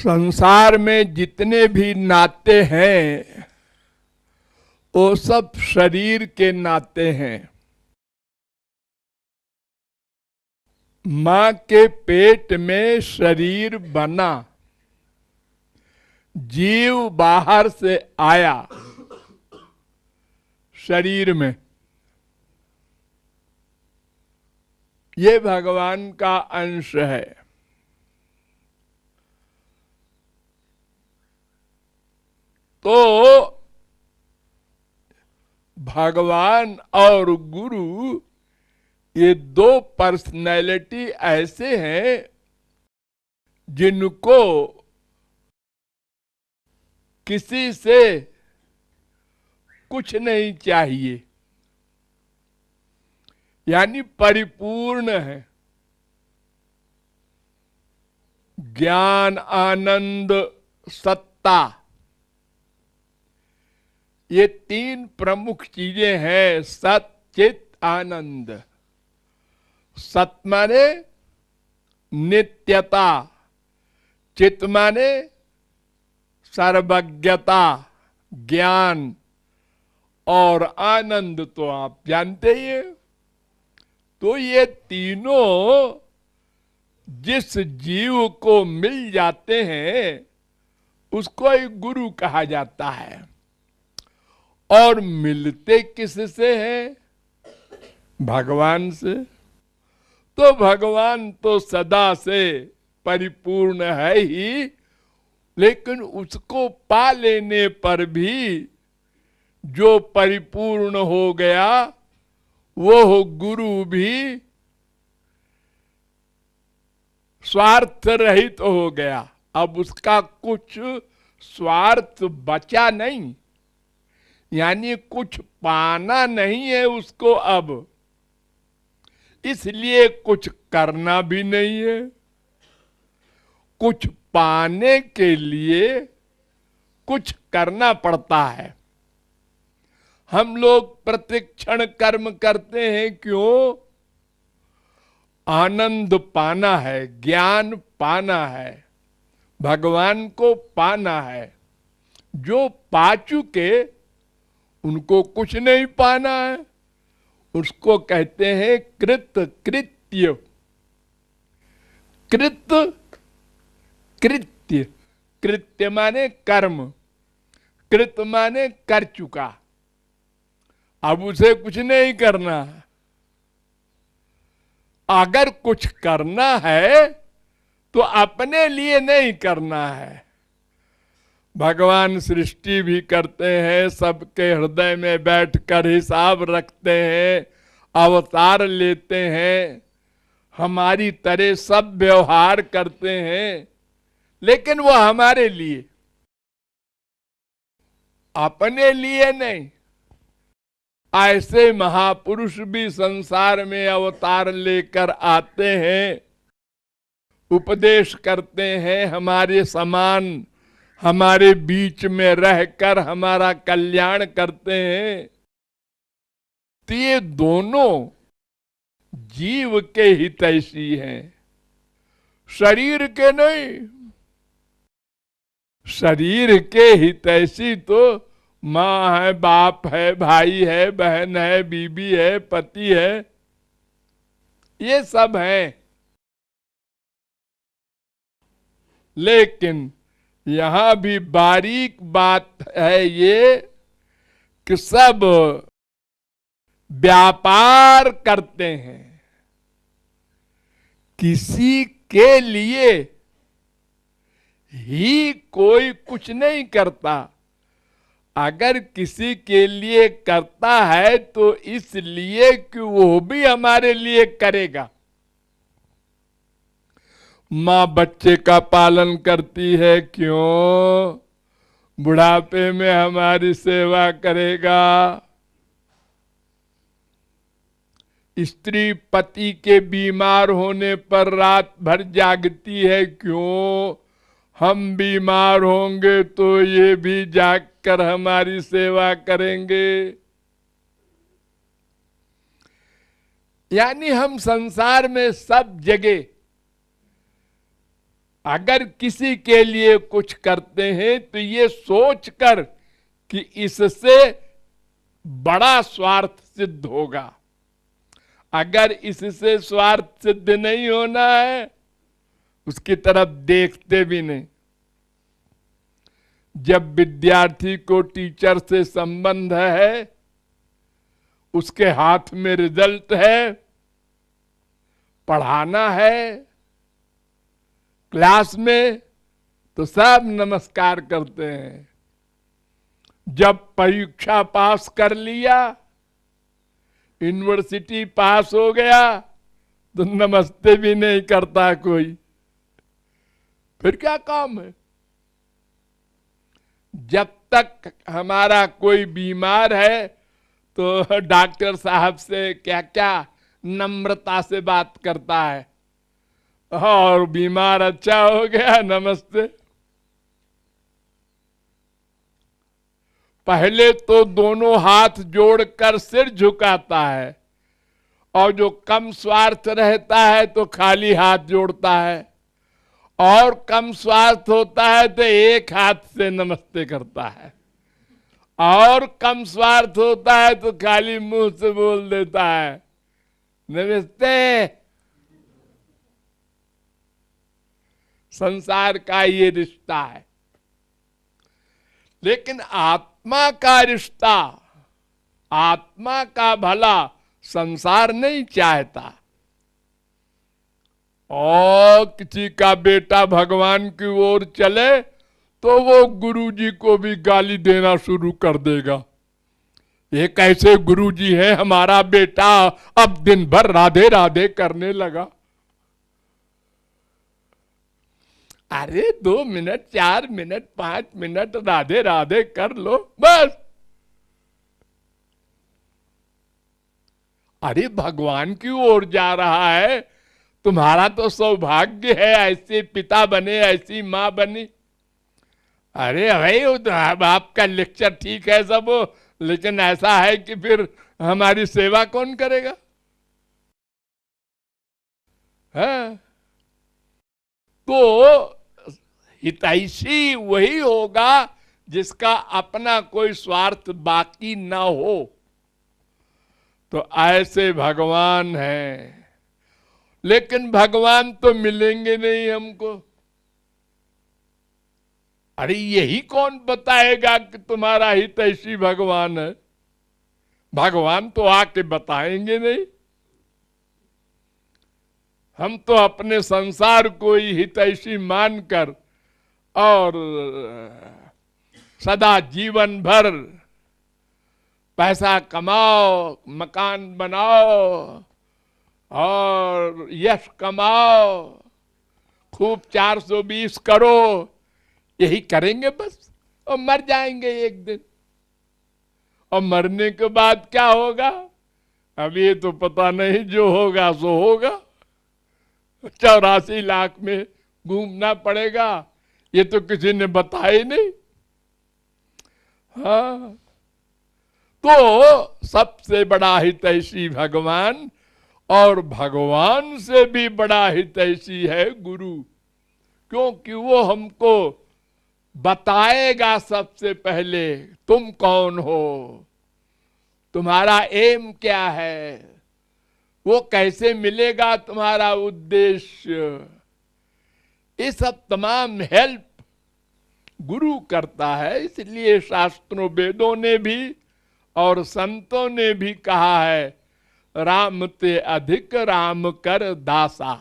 संसार में जितने भी नाते हैं वो सब शरीर के नाते हैं। मां के पेट में शरीर बना, जीव बाहर से आया शरीर में, ये भगवान का अंश है। तो भगवान और गुरु ये दो पर्सनैलिटी ऐसे हैं जिनको किसी से कुछ नहीं चाहिए, यानी परिपूर्ण है। ज्ञान, आनंद, सत्ता, ये तीन प्रमुख चीजें हैं। सत, चित, आनंद। सत माने नित्यता, चित माने सर्वज्ञता, ज्ञान, और आनंद तो आप जानते ही हैं। तो ये तीनों जिस जीव को मिल जाते हैं उसको ही गुरु कहा जाता है। और मिलते किससे हैं? भगवान से। तो भगवान तो सदा से परिपूर्ण है ही, लेकिन उसको पा लेने पर भी जो परिपूर्ण हो गया वो गुरु भी स्वार्थ रहित हो गया। अब उसका कुछ स्वार्थ बचा नहीं, यानी कुछ पाना नहीं है उसको अब, इसलिए कुछ करना भी नहीं है। कुछ पाने के लिए कुछ करना पड़ता है। हम लोग प्रतिक्षण कर्म करते हैं, क्यों? आनंद पाना है, ज्ञान पाना है, भगवान को पाना है। जो पा चुके उनको कुछ नहीं पाना है, उसको कहते हैं कृत कृत्य। कृत कृत्य, कृत्य माने कर्म, कृत माने कर चुका, अब उसे कुछ नहीं करना। अगर कुछ करना है तो अपने लिए नहीं करना है। भगवान सृष्टि भी करते हैं, सबके हृदय में बैठकर हिसाब रखते हैं, अवतार लेते हैं, हमारी तरह सब व्यवहार करते हैं, लेकिन वो हमारे लिए, अपने लिए नहीं। ऐसे महापुरुष भी संसार में अवतार लेकर आते हैं, उपदेश करते हैं, हमारे समान हमारे बीच में रहकर हमारा कल्याण करते हैं। तो ये दोनों जीव के हितैषी हैं, शरीर के नहीं। शरीर के हितैषी तो माँ है, बाप है, भाई है, बहन है, बीबी है, पति है, ये सब हैं। लेकिन यहां भी बारीक बात है ये कि सब व्यापार करते हैं, किसी के लिए ही कोई कुछ नहीं करता। अगर किसी के लिए करता है तो इसलिए कि वो भी हमारे लिए करेगा। माँ बच्चे का पालन करती है, क्यों? बुढ़ापे में हमारी सेवा करेगा। स्त्री पति के बीमार होने पर रात भर जागती है, क्यों? हम बीमार होंगे तो ये भी जागकर हमारी सेवा करेंगे। यानी हम संसार में सब जगह अगर किसी के लिए कुछ करते हैं तो ये सोचकर कि इससे बड़ा स्वार्थ सिद्ध होगा। अगर इससे स्वार्थ सिद्ध नहीं होना है, उसकी तरफ देखते भी नहीं। जब विद्यार्थी को टीचर से संबंध है, उसके हाथ में रिजल्ट है, पढ़ाना है क्लास में, तो सब नमस्कार करते हैं। जब परीक्षा पास कर लिया, यूनिवर्सिटी पास हो गया, तो नमस्ते भी नहीं करता कोई। फिर क्या काम है? जब तक हमारा कोई बीमार है तो डॉक्टर साहब से क्या क्या नम्रता से बात करता है, और बीमार अच्छा हो गया नमस्ते। पहले तो दोनों हाथ जोड़कर सिर झुकाता है, और जो कम स्वार्थ रहता है तो खाली हाथ जोड़ता है, और कम स्वार्थ होता है तो एक हाथ से नमस्ते करता है, और कम स्वार्थ होता है तो खाली मुंह से बोल देता है नमस्ते। संसार का ये रिश्ता है। लेकिन आत्मा का रिश्ता, आत्मा का भला संसार नहीं चाहता। और किसी का बेटा भगवान की ओर चले तो वो गुरुजी को भी गाली देना शुरू कर देगा। ये कैसे गुरुजी है, हमारा बेटा अब दिन भर राधे राधे करने लगा। अरे 2 minute, 4 minute, 5 minute Radhe Radhe कर लो बस। अरे भगवान की ओर जा रहा है, तुम्हारा तो सौभाग्य है, ऐसे पिता बने, ऐसी मां बनी। अरे भाई वो तो आपका लेक्चर ठीक है सब, लेकिन ऐसा है कि फिर हमारी सेवा कौन करेगा? है तो हितैषी वही होगा जिसका अपना कोई स्वार्थ बाकी ना हो। तो ऐसे भगवान हैं। लेकिन भगवान तो मिलेंगे नहीं हमको। अरे यही कौन बताएगा कि तुम्हारा हितैषी भगवान है? भगवान तो आके बताएंगे नहीं। हम तो अपने संसार को ही हितैषी मानकर और सदा जीवन भर पैसा कमाओ, मकान बनाओ और यश कमाओ, खूब 420 करो, यही करेंगे बस, और मर जाएंगे एक दिन। और मरने के बाद क्या होगा अब ये तो पता नहीं, जो होगा सो होगा। 84 लाख में घूमना पड़ेगा, ये तो किसी ने बताया नहीं। हाँ, तो सबसे बड़ा हितैषी भगवान, और भगवान से भी बड़ा हितैषी है गुरु, क्योंकि वो हमको बताएगा सबसे पहले तुम कौन हो, तुम्हारा एम क्या है, वो कैसे मिलेगा तुम्हारा उद्देश्य। ये सब तमाम हेल्प गुरु करता है। इसलिए शास्त्रों वेदों ने भी और संतों ने भी कहा है, राम ते अधिक राम कर दासा।